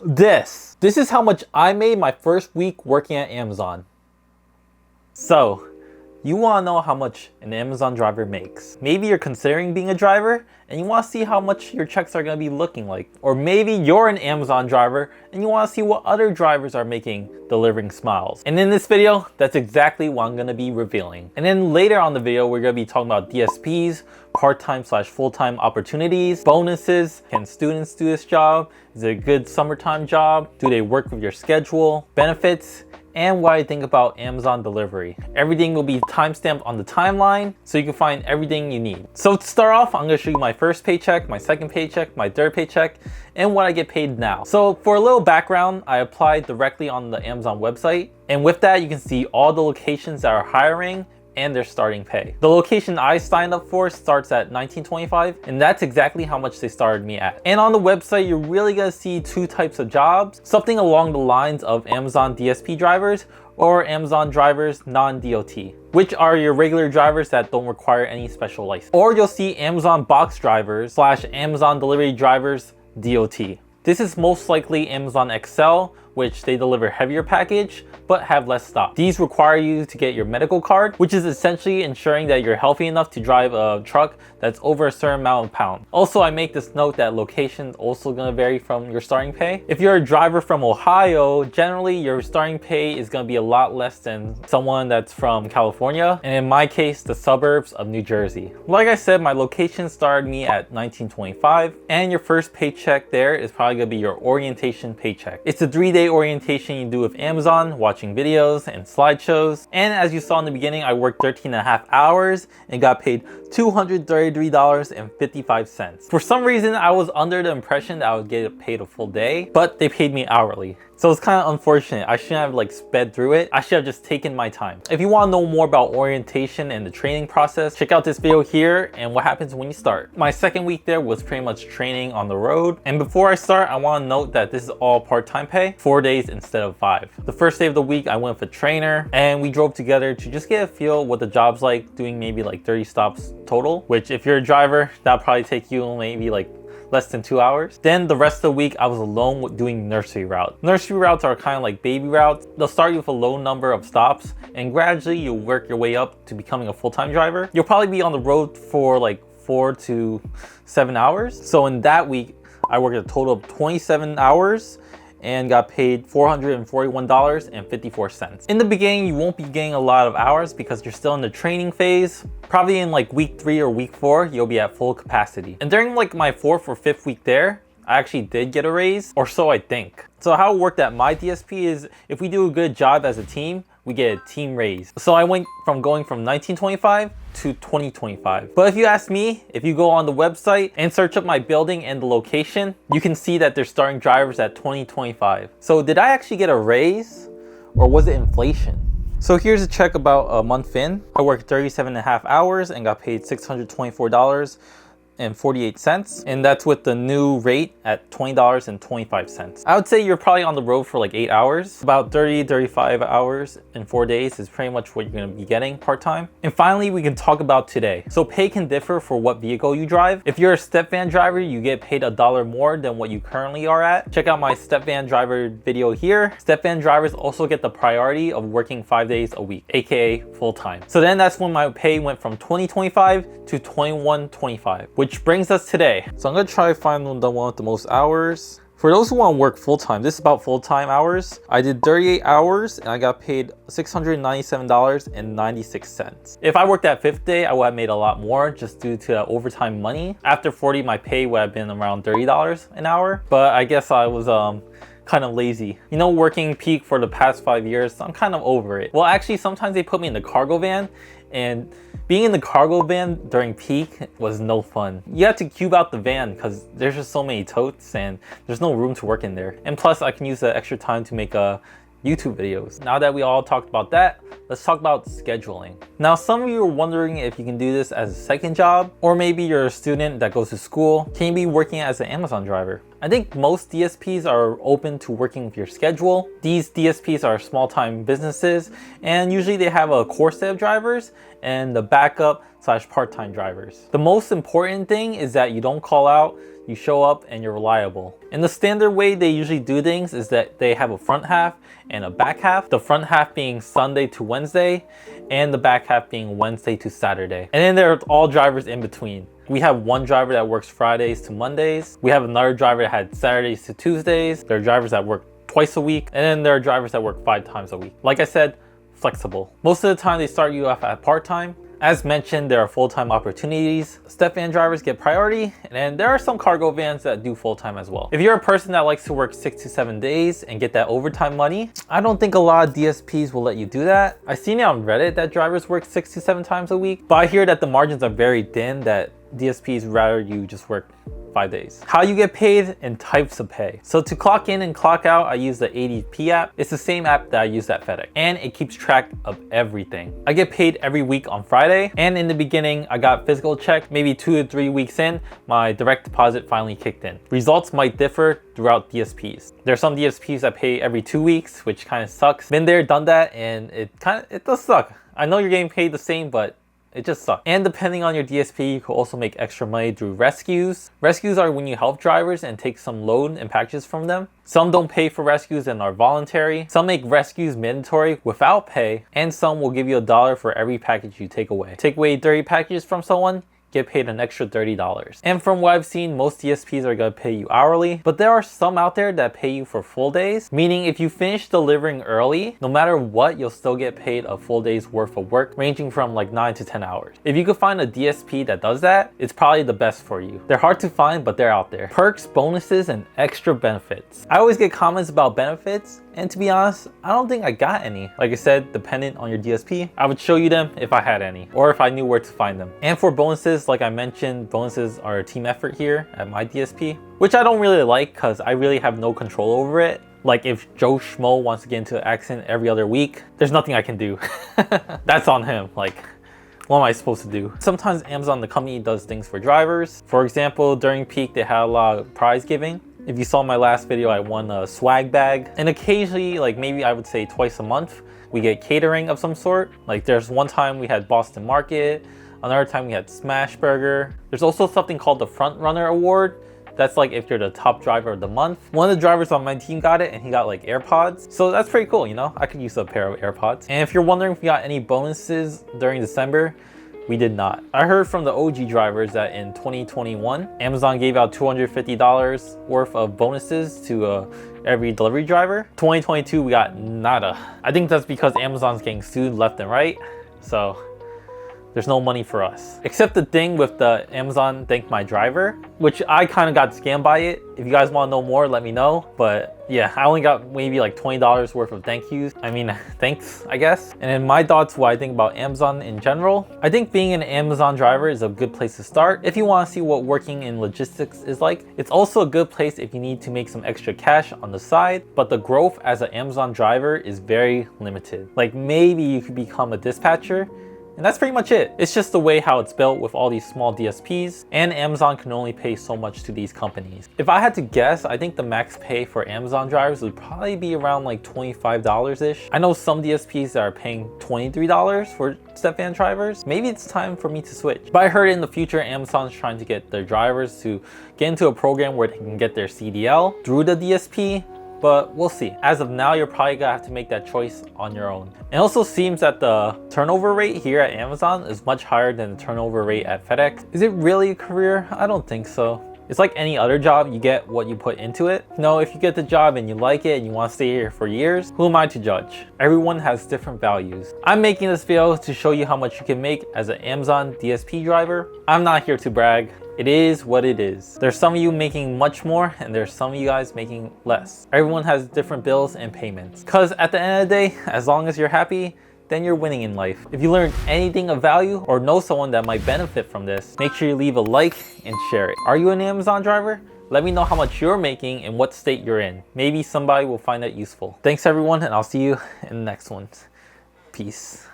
This is how much I made my first week working at Amazon. So, you want to know how much an Amazon driver makes. Maybe you're considering being a driver and you want to see how much your checks are going to be looking like. Or maybe you're an Amazon driver and you want to see what other drivers are making delivering smiles. And in this video, that's exactly what I'm going to be revealing. And then later on the video, we're going to be talking about DSPs, part-time/full-time opportunities, bonuses. Can students do this job? Is it a good summertime job? Do they work with your schedule? Benefits? And what I think about Amazon delivery. Everything will be timestamped on the timeline so you can find everything you need. So to start off, I'm gonna show you my first paycheck, my second paycheck, my third paycheck, and what I get paid now. So for a little background, I applied directly on the Amazon website. And with that, you can see all the locations that are hiring and their starting pay. The location I signed up for starts at $19.25, and that's exactly how much they started me at. And on the website, you're really gonna see two types of jobs, something along the lines of Amazon DSP drivers or Amazon drivers non-DOT, which are your regular drivers that don't require any special license. Or you'll see Amazon box drivers / Amazon delivery drivers DOT. This is most likely Amazon XL, which they deliver heavier package, but have less stops. These require you to get your medical card, which is essentially ensuring that you're healthy enough to drive a truck that's over a certain amount of pounds. Also, I make this note that location is also gonna vary from your starting pay. If you're a driver from Ohio, generally your starting pay is gonna be a lot less than someone that's from California, and in my case, the suburbs of New Jersey. Like I said, my location started me at $19.25, and your first paycheck there is probably gonna be your orientation paycheck. It's a 3-day orientation you do with Amazon, watching videos and slideshows. And as you saw in the beginning, I worked 13.5 hours and got paid $233.55. For some reason, I was under the impression that I would get paid a full day, but they paid me hourly. So it's kind of unfortunate. I shouldn't have sped through it. I should have just taken my time. If you want to know more about orientation and the training process, check out this video here and what happens when you start. My second week there was pretty much training on the road. And before I start, I want to note that this is all part-time pay, 4 days instead of 5. The first day of the week, I went with a trainer and we drove together to just get a feel what the job's like, doing maybe 30 stops total, which if you're a driver, that'll probably take you maybe less than 2 hours. Then the rest of the week, I was alone with doing nursery routes. Nursery routes are kind of like baby routes. They'll start you with a low number of stops and gradually you'll work your way up to becoming a full-time driver. You'll probably be on the road for 4 to 7 hours. So in that week, I worked a total of 27 hours and got paid $441.54. In the beginning, you won't be getting a lot of hours because you're still in the training phase. Probably in week 3 or week 4, you'll be at full capacity. And during my 4th or 5th week there, I actually did get a raise, or so I think. So how it worked at my DSP is if we do a good job as a team, we get a team raise. So I went from going from $19.25 to $20.25. But if you ask me, if you go on the website and search up my building and the location, you can see that they're starting drivers at $20.25. So did I actually get a raise or was it inflation? So here's a check about a month in. I worked 37.5 hours and got paid $624.48, and that's with the new rate at $20.25. I would say you're probably on the road for 8 hours. About 35 hours in 4 days is pretty much what you're going to be getting part-time. And finally, we can talk about today. So pay can differ for what vehicle you drive. If you're a step van driver, you get paid $1 more than what you currently are at. Check out my step van driver video here. Step van drivers also get the priority of working 5 days a week, aka full-time. So then that's when my pay went from $20.25 to $21.25, which brings us today. So I'm gonna try to find the one with the most hours. For those who want to work full-time, this is about full-time hours. I did 38 hours and I got paid $697.96. If I worked that 5th day, I would have made a lot more just due to the overtime money. After 40, my pay would have been around $30 an hour, but I guess I was kind of lazy. Working peak for the past 5 years, I'm kind of over it. Well, actually, sometimes they put me in the cargo van, and being in the cargo van during peak was no fun. You have to cube out the van because there's just so many totes and there's no room to work in there. And plus, I can use the extra time to make YouTube videos. Now that we all talked about that, let's talk about scheduling. Now, some of you are wondering if you can do this as a second job, or maybe you're a student that goes to school. Can you be working as an Amazon driver? I think most DSPs are open to working with your schedule. These DSPs are small-time businesses, and usually they have a core set of drivers and the backup / part-time drivers. The most important thing is that you don't call out, you show up and you're reliable. And the standard way they usually do things is that they have a front half and a back half. The front half being Sunday to Wednesday and the back half being Wednesday to Saturday. And then there are all drivers in between. We have one driver that works Fridays to Mondays. We have another driver that had Saturdays to Tuesdays. There are drivers that work twice a week. And then there are drivers that work 5 times a week. Like I said, flexible. Most of the time they start you off at part-time. As mentioned, there are full-time opportunities. Step van drivers get priority, and there are some cargo vans that do full-time as well. If you're a person that likes to work 6 to 7 days and get that overtime money, I don't think a lot of DSPs will let you do that. I've seen it on Reddit that drivers work 6 to 7 times a week, but I hear that the margins are very thin, that DSPs rather you just work 5 days. How you get paid and types of pay. So to clock in and clock out, I use the ADP app. It's the same app that I use at FedEx, and it keeps track of everything. I get paid every week on Friday, and in the beginning, I got physical check. Maybe 2 to 3 weeks in, my direct deposit finally kicked in. Results might differ throughout DSPs. There are some DSPs that pay every 2 weeks, which kind of sucks. Been there, done that, and it does suck. I know you're getting paid the same, but it just sucks. And depending on your DSP, you can also make extra money through rescues. Rescues are when you help drivers and take some load and packages from them. Some don't pay for rescues and are voluntary. Some make rescues mandatory without pay. And some will give you $1 for every package you take away. Take away 30 packages from someone, get paid an extra $30. And from what I've seen, most DSPs are gonna pay you hourly, but there are some out there that pay you for full days, meaning if you finish delivering early, no matter what, you'll still get paid a full day's worth of work, ranging from like 9 to 10 hours. If you could find a DSP that does that, it's probably the best for you. They're hard to find, but they're out there. Perks, bonuses, and extra benefits. I always get comments about benefits, and to be honest, I don't think I got any. Like I said, dependent on your DSP, I would show you them if I had any, or if I knew where to find them. And for bonuses, like I mentioned, bonuses are a team effort here at my DSP, which I don't really like because I really have no control over it. Like if Joe Schmo wants to get into an accident every other week, there's nothing I can do. That's on him. Like, what am I supposed to do? Sometimes Amazon, the company, does things for drivers. For example, during peak, they had a lot of prize giving. If you saw my last video, I won a swag bag. And occasionally, like maybe I would say twice a month, we get catering of some sort. Like there's one time we had Boston Market, another time we had Smash Burger. There's also something called the Front Runner Award. That's like if you're the top driver of the month. One of the drivers on my team got it, and he got like AirPods. So that's pretty cool, you know? I could use a pair of AirPods. And if you're wondering if we got any bonuses during December, we did not. I heard from the OG drivers that in 2021, Amazon gave out $250 worth of bonuses to every delivery driver. 2022, we got nada. I think that's because Amazon's getting sued left and right. So there's no money for us. Except the thing with the Amazon Thank My Driver, which I kind of got scammed by it. If you guys want to know more, let me know. But yeah, I only got maybe like $20 worth of thank yous. I mean, thanks, I guess. And in my thoughts, what I think about Amazon in general, I think being an Amazon driver is a good place to start if you want to see what working in logistics is like. It's also a good place if you need to make some extra cash on the side, but the growth as an Amazon driver is very limited. Like maybe you could become a dispatcher, and that's pretty much it. It's just the way how it's built with all these small DSPs, and Amazon can only pay so much to these companies. If I had to guess, I think the max pay for Amazon drivers would probably be around like $25-ish. I know some DSPs that are paying $23 for step van drivers. Maybe it's time for me to switch. But I heard in the future, Amazon's trying to get their drivers to get into a program where they can get their CDL through the DSP. But we'll see. As of now, you're probably gonna have to make that choice on your own. It also seems that the turnover rate here at Amazon is much higher than the turnover rate at FedEx. Is it really a career? I don't think so. It's like any other job, you get what you put into it. No, if you get the job and you like it and you want to stay here for years, who am I to judge? Everyone has different values. I'm making this video to show you how much you can make as an Amazon DSP driver. I'm not here to brag. It is what it is. There's some of you making much more, and there's some of you guys making less. Everyone has different bills and payments. Because at the end of the day, as long as you're happy, then you're winning in life. If you learned anything of value or know someone that might benefit from this, make sure you leave a like and share it. Are you an Amazon driver? Let me know how much you're making and what state you're in. Maybe somebody will find that useful. Thanks everyone, and I'll see you in the next one. Peace.